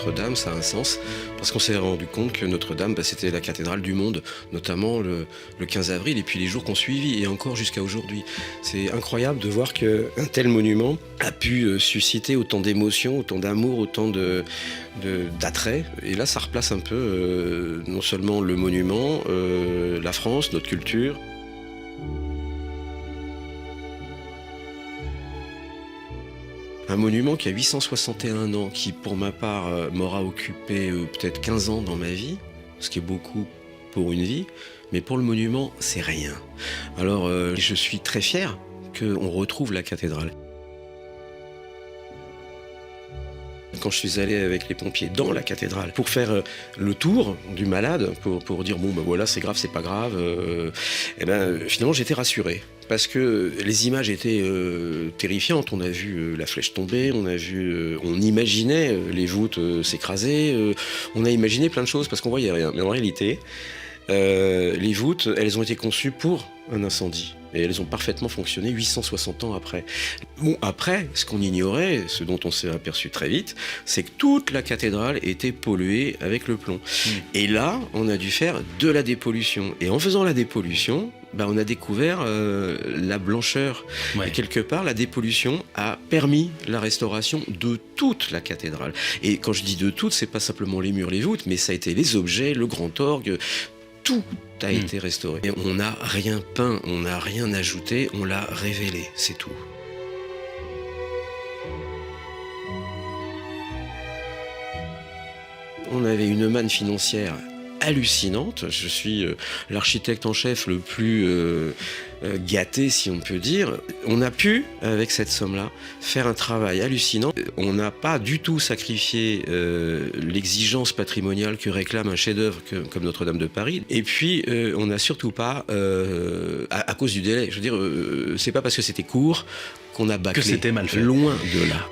Notre-Dame, ça a un sens, parce qu'on s'est rendu compte que Notre-Dame, c'était la cathédrale du monde, notamment le 15 avril, et puis les jours qu'on suivi, et encore jusqu'à aujourd'hui. C'est incroyable de voir qu'un tel monument a pu susciter autant d'émotions, autant d'amour, autant d'attrait. Et là, ça replace un peu non seulement le monument, la France, notre culture. Un monument qui a 861 ans, qui pour ma part m'aura occupé peut-être 15 ans dans ma vie, ce qui est beaucoup pour une vie, mais pour le monument, c'est rien. Alors je suis très fier qu'on retrouve la cathédrale. Quand je suis allé avec les pompiers dans la cathédrale pour faire le tour du malade, pour dire bon ben voilà c'est grave, c'est pas grave, finalement j'étais rassuré. Parce que les images étaient terrifiantes. On a vu la flèche tomber, on imaginait les voûtes s'écraser, on a imaginé plein de choses parce qu'on voyait rien. Mais en réalité, les voûtes, elles ont été conçues pour un incendie. Et elles ont parfaitement fonctionné 860 ans après. Bon, après, ce qu'on ignorait, ce dont on s'est aperçu très vite, c'est que toute la cathédrale était polluée avec le plomb. Et là, on a dû faire de la dépollution. Et en faisant la dépollution, on a découvert la blancheur. Ouais. Et quelque part, la dépollution a permis la restauration de toute la cathédrale. Et quand je dis de toute, c'est pas simplement les murs, les voûtes, mais ça a été les objets, le grand orgue, tout a été restauré. Et on n'a rien peint, on n'a rien ajouté, on l'a révélé, c'est tout. On avait une manne financière hallucinante. Je suis l'architecte en chef le plus gâté, si on peut dire. On a pu, avec cette somme-là, faire un travail hallucinant. On n'a pas du tout sacrifié l'exigence patrimoniale que réclame un chef-d'œuvre comme Notre-Dame de Paris. Et puis, on n'a surtout pas, à cause du délai, je veux dire, c'est pas parce que c'était court qu'on a bâclé. Que c'était mal fait. Loin de là.